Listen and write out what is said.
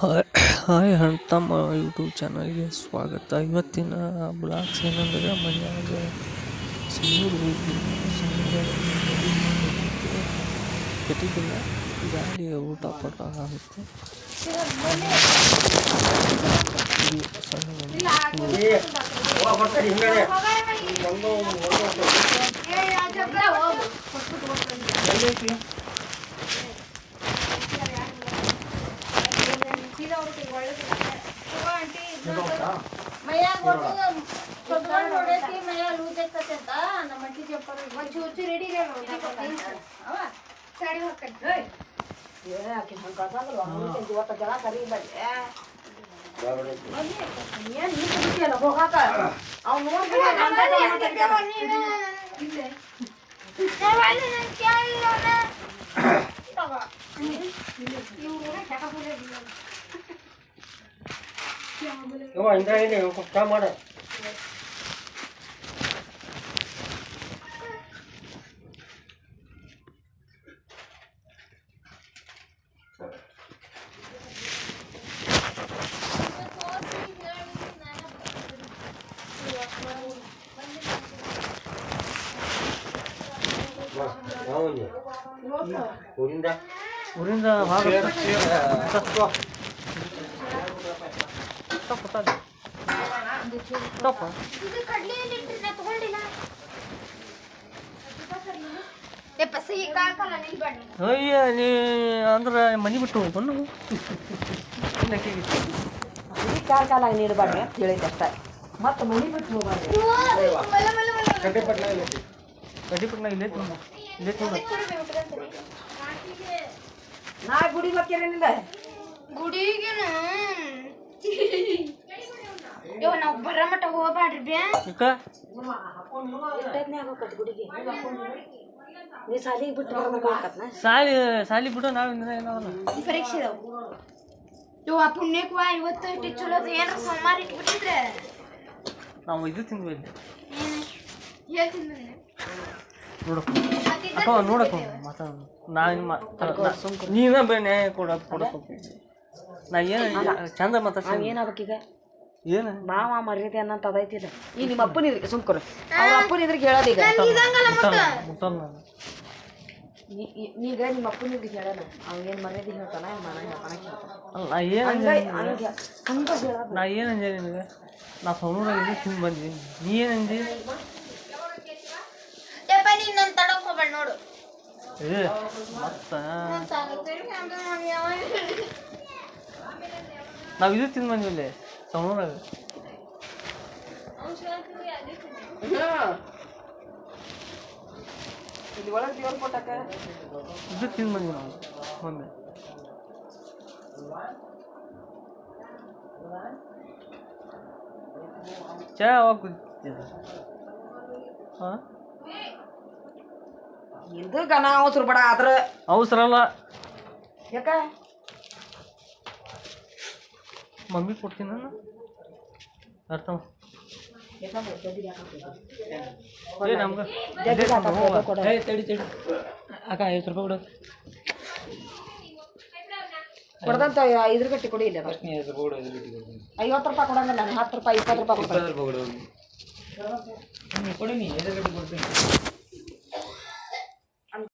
Hi hi ತಮ್ಮ YouTube ಚಾನಲ್ಗೆ ಸ್ವಾಗತ. ಇವತ್ತಿನ ಬ್ಲಾಗ್ಸ್ ಏನಂದ್ರೆ ಮನ್ಯಾಗ ಸುಮ್ಮನೆ ಕೆಟ್ಟಿದ್ದಿಲ್ಲ, ಗಾಳಿ ಊಟ ಪಟ ಆಗುತ್ತೆ. ಊರಿಂದ ಅಯ್ಯ ನೀ ಅಂದ್ರೆ ಮನೆ ಬಿಟ್ಟು ಬಂದು ಕಾಲ ನೀಡಬಾರ್ದು ಅಂತ ಹೇಳಿದ್ದೆ ಅಷ್ಟೇ. ಮತ್ತೆ ಮನೆ ಬಿಟ್ಟು ಹೋಗ್ಬಾರ್ದು. ಕಡ್ಡಿಪಟ್ನಾಗ ಇಲ್ಲೇ ನಾ ಗುಡಿ ಮಕ್ಕೇನಿಲ್ಲ ಗುಡಿಗೇನು ನಾವು ಬರ ಮಟ್ಟ ಹೋಗ್ಬಾಡ್ರಿ ಗುಡಿಗೆ ನೀ ಸಾಲಿಗೆ ಬಿಟ್ಟು ಬರ್ಬೇಕಾಗತ್ತನ. ಸಾಲಿ ಬಿಡು ನಾವು ಪರೀಕ್ಷೆ ಇದಾವು ಇವ ಪುಣ್ಯಕ್ಕೆ ಇವತ್ತು ಇಟ್ಟು ಚಲೋ ಏನಾರ ಸೋಮವಾರ ಇಟ್ಬಿಟ್ಟಿದ್ರೆ ನಾವು ಇದು ತಿಂದ್ವಿ ಇಲ್ಲಿ ಹೇಳ್ತೀನಿ ನೋಡಕ್ಕ ಮಾತಾಡ ನೀನ ನ್ಯಾಯ ಕೊಡಕ್ಕೆ ನಾ ಏನು ಚಂದ ಮಾತಾಡ್ತೀನಿ. ಏನಾಗಬೇಕೀಗ ಏನು ಮಾವ ಮರ್ಯಾದೆ ಅನ್ನಂತ ಅದೈತಿಲ್ಲ. ಈ ನಿಮ್ಮ ಅಪ್ಪನ ಇದ್ರಿಗೆ ಸುಮ್ಕರು ಅವ್ರ ಅಪ್ಪನ ಇದ್ರಿಗೆ ಹೇಳೋದೀಗ ಈಗ ನಿಮ್ಮ ಅಪ್ಪನ ಇದ್ರಿಗೆ ಹೇಳೋಣ. ಅವ್ನು ಏನು ಮರ್ಯಾದೆ ಹೇಳ್ತಾನ ನಾ ಏನು ಅಂಜೆ ನಿನಗೆ? ನಾ ಸೌನೂರಾಗ ಇದು ತಿಂದು ಬಂದಿದ್ದೀನಿ. ನೀ ಏನು ಅಂಜಿ? ನೀನ್ ತಡಕ್ ಹೋಗ್ಬೇಡ ನೋಡು. ನಾವು ಇದು ತಿಂದು ಬಂದಿಲ್ಲ ಸೌನೂರಾಗ. ಇಲ್ಲಿ ಒಳಗೆ ದೇವ್ರ ಕೊಟ್ಟಾಕ ಇದು ತಿಂದು ಬಂದ್ವಿ ನಾವು ಮೊನ್ನೆ. ಚಾ ಯಾವಾಗ ಕುಡಿತಿದ್ದ? ಹಾಂ ಇದು ಗನ ಅವಸರ ಬೇಡ. ಆದ್ರೆ ಅವಸರ ಅಲ್ಲ, ಯಾಕ ಮಮ್ಮಿ ಕೊಡ್ತೀನಿ ನಾನು ಅರ್ಥ ನಮ್ಗೆ ಅಕ್ಕ 50 ರೂಪಾಯಿ ಕೊಡು. ಕೊಡ್ದಂತ 5 ಗಂಟೆ ಕೊಡಿ. ಇಲ್ಲ 50 ರೂಪಾಯಿ ಕೊಡಂಗಿಲ್ಲ. ನಾನು 10 ರೂಪಾಯಿ 20 ರೂಪಾಯಿ ಕೊಡ್ತೀನಿ. ಕೊಡಿ, ನೀ 5 ಗಂಟೆ ಕೊಡ್ತೀನಿ.